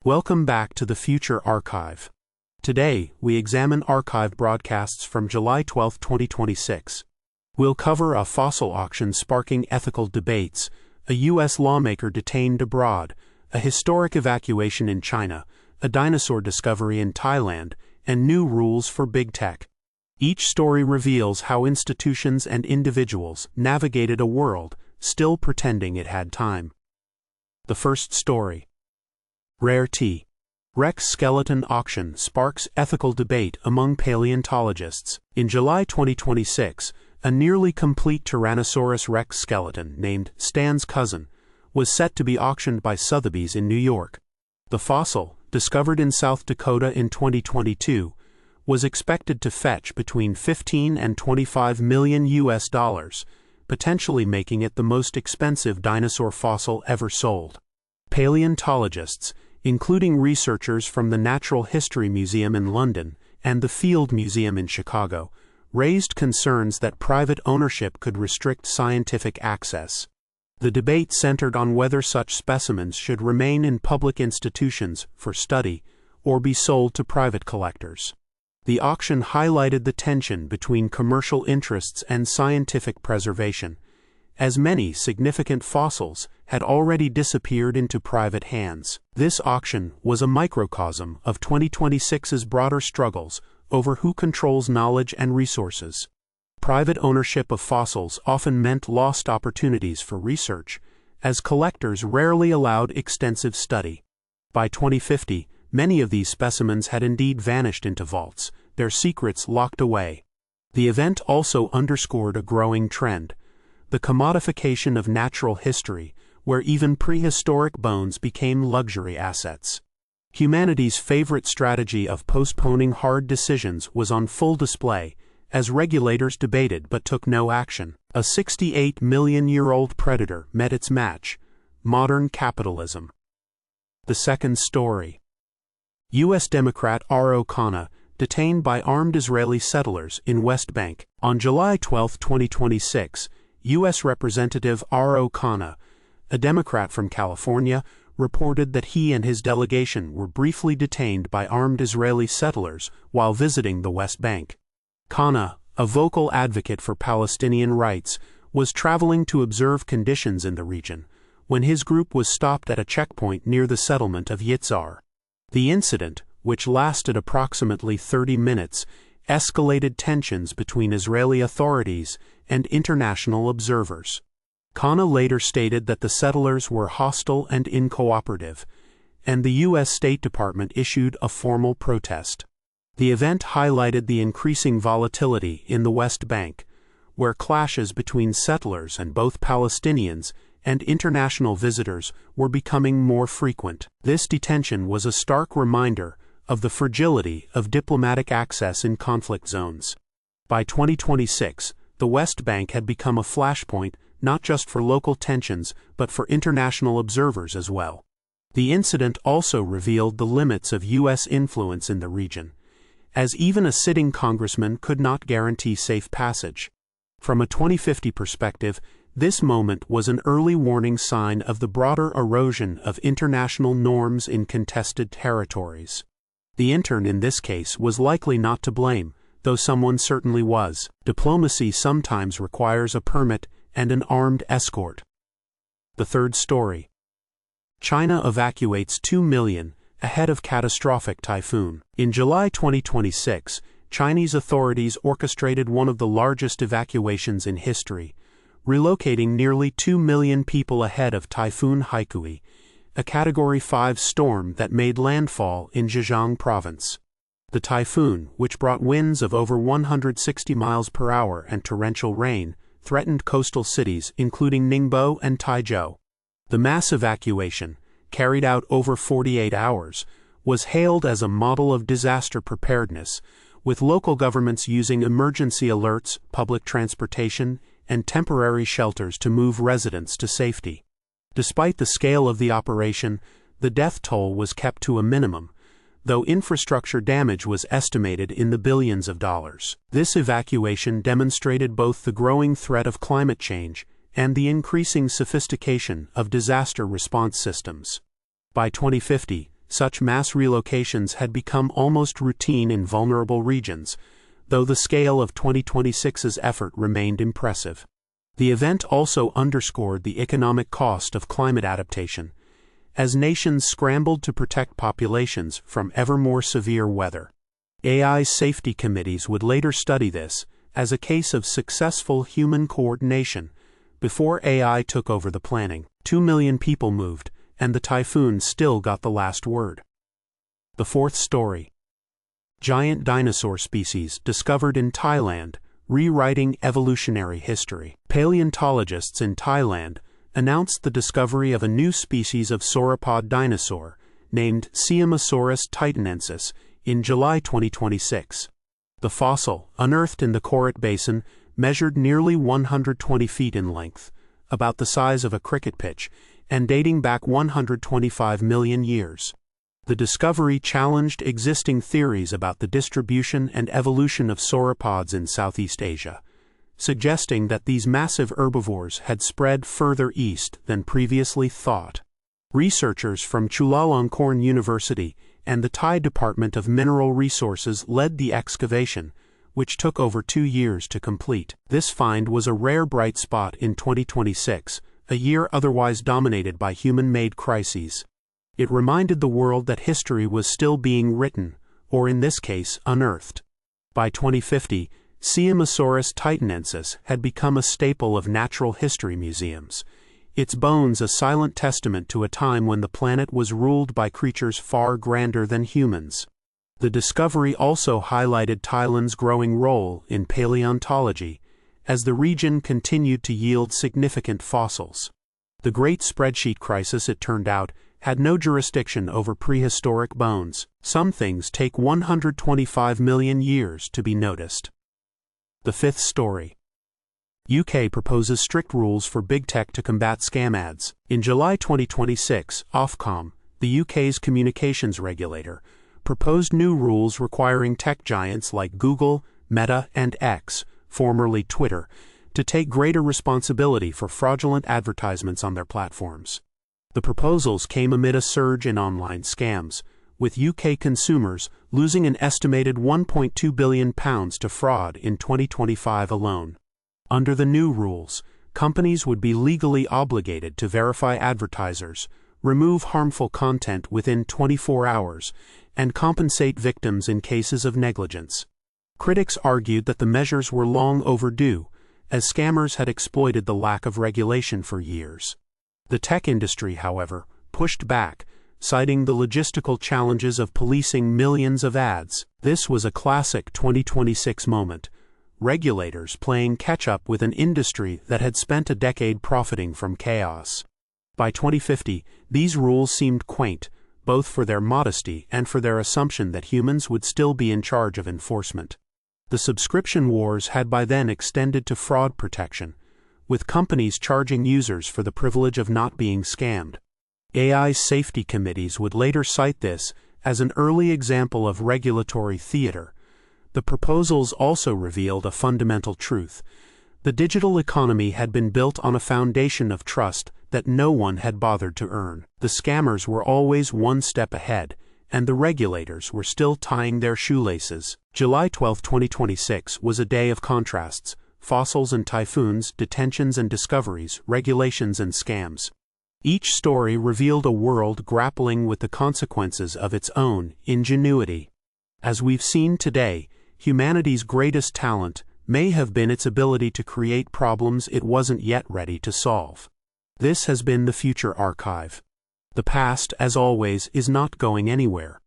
Welcome back to the Future Archive. Today, we examine archive broadcasts from July 12, 2026. We'll cover a fossil auction sparking ethical debates, a U.S. lawmaker detained abroad, a historic evacuation in China, a dinosaur discovery in Thailand, and new rules for big tech. Each story reveals how institutions and individuals navigated a world still pretending it had time. The first story. Rare T. Rex skeleton auction sparks ethical debate among paleontologists. In July 2026, a nearly complete Tyrannosaurus rex skeleton named Stan's Cousin was set to be auctioned by Sotheby's in New York. The fossil, discovered in South Dakota in 2022, was expected to fetch between $15 and $25 million, potentially making it the most expensive dinosaur fossil ever sold. Paleontologists, including researchers from the Natural History Museum in London and the Field Museum in Chicago, raised concerns that private ownership could restrict scientific access. The debate centered on whether such specimens should remain in public institutions for study or be sold to private collectors. The auction highlighted the tension between commercial interests and scientific preservation, as many significant fossils had already disappeared into private hands. This auction was a microcosm of 2026's broader struggles over who controls knowledge and resources. Private ownership of fossils often meant lost opportunities for research, as collectors rarely allowed extensive study. By 2050, many of these specimens had indeed vanished into vaults, their secrets locked away. The event also underscored a growing trend: the commodification of natural history, where even prehistoric bones became luxury assets. Humanity's favorite strategy of postponing hard decisions was on full display, as regulators debated but took no action. A 68-million-year-old predator met its match: modern capitalism. The second story. U.S. Democrat Ro Khanna detained by armed Israeli settlers in West Bank. On July 12, 2026, U.S. Representative Ro Khanna, a Democrat from California, reported that he and his delegation were briefly detained by armed Israeli settlers while visiting the West Bank. Khanna, a vocal advocate for Palestinian rights, was traveling to observe conditions in the region when his group was stopped at a checkpoint near the settlement of Yitzhar. The incident, which lasted approximately 30 minutes, escalated tensions between Israeli authorities and international observers. Khanna later stated that the settlers were hostile and uncooperative, and the U.S. State Department issued a formal protest. The event highlighted the increasing volatility in the West Bank, where clashes between settlers and both Palestinians and international visitors were becoming more frequent. This detention was a stark reminder of the fragility of diplomatic access in conflict zones. By 2026, the West Bank had become a flashpoint not just for local tensions but for international observers as well. The incident also revealed the limits of U.S. influence in the region, as even a sitting congressman could not guarantee safe passage. From a 2050 perspective, this moment was an early warning sign of the broader erosion of international norms in contested territories. The intern in this case was likely not to blame, though someone certainly was. Diplomacy sometimes requires a permit and an armed escort. The third story. China evacuates 2 million ahead of catastrophic typhoon. In July 2026, Chinese authorities orchestrated one of the largest evacuations in history, relocating nearly 2 million people ahead of Typhoon Haikui, a Category 5 storm that made landfall in Zhejiang province. The typhoon, which brought winds of over 160 miles per hour and torrential rain, threatened coastal cities including Ningbo and Taizhou. The mass evacuation, carried out over 48 hours, was hailed as a model of disaster preparedness, with local governments using emergency alerts, public transportation, and temporary shelters to move residents to safety. Despite the scale of the operation, the death toll was kept to a minimum, though infrastructure damage was estimated in the billions of dollars. This evacuation demonstrated both the growing threat of climate change and the increasing sophistication of disaster response systems. By 2050, such mass relocations had become almost routine in vulnerable regions, though the scale of 2026's effort remained impressive. The event also underscored the economic cost of climate adaptation, as nations scrambled to protect populations from ever more severe weather. AI's safety committees would later study this as a case of successful human coordination. Before AI took over the planning, 2 million people moved, and the typhoon still got the last word. The fourth story. Giant dinosaur species discovered in Thailand, rewriting evolutionary history. Paleontologists in Thailand announced the discovery of a new species of sauropod dinosaur, named Siamosaurus titanensis, in July 2026. The fossil, unearthed in the Korat Basin, measured nearly 120 feet in length, about the size of a cricket pitch, and dating back 125 million years. The discovery challenged existing theories about the distribution and evolution of sauropods in Southeast Asia, suggesting that these massive herbivores had spread further east than previously thought. Researchers from Chulalongkorn University and the Thai Department of Mineral Resources led the excavation, which took over 2 years to complete. This find was a rare bright spot in 2026, a year otherwise dominated by human-made crises. It reminded the world that history was still being written, or in this case, unearthed. By 2050, Siamosaurus titanensis had become a staple of natural history museums, its bones a silent testament to a time when the planet was ruled by creatures far grander than humans. The discovery also highlighted Thailand's growing role in paleontology, as the region continued to yield significant fossils. The Great Spreadsheet Crisis, it turned out, had no jurisdiction over prehistoric bones. Some things take 125 million years to be noticed. The fifth story. UK proposes strict rules for big tech to combat scam ads. In July 2026, Ofcom, the UK's communications regulator, proposed new rules requiring tech giants like Google, Meta, and X, formerly Twitter, to take greater responsibility for fraudulent advertisements on their platforms. The proposals came amid a surge in online scams, with UK consumers losing an estimated £1.2 billion to fraud in 2025 alone. Under the new rules, companies would be legally obligated to verify advertisers, remove harmful content within 24 hours, and compensate victims in cases of negligence. Critics argued that the measures were long overdue, as scammers had exploited the lack of regulation for years. The tech industry, however, pushed back, citing the logistical challenges of policing millions of ads. This was a classic 2026 moment, regulators playing catch-up with an industry that had spent a decade profiting from chaos. By 2050, these rules seemed quaint, both for their modesty and for their assumption that humans would still be in charge of enforcement. The subscription wars had by then extended to fraud protection, with companies charging users for the privilege of not being scammed. AI's safety committees would later cite this as an early example of regulatory theater. The proposals also revealed a fundamental truth. The digital economy had been built on a foundation of trust that no one had bothered to earn. The scammers were always one step ahead, and the regulators were still tying their shoelaces. July 12, 2026 was a day of contrasts: fossils and typhoons, detentions and discoveries, regulations and scams. Each story revealed a world grappling with the consequences of its own ingenuity. As we've seen today, humanity's greatest talent may have been its ability to create problems it wasn't yet ready to solve. This has been the Future Archive. The past, as always, is not going anywhere.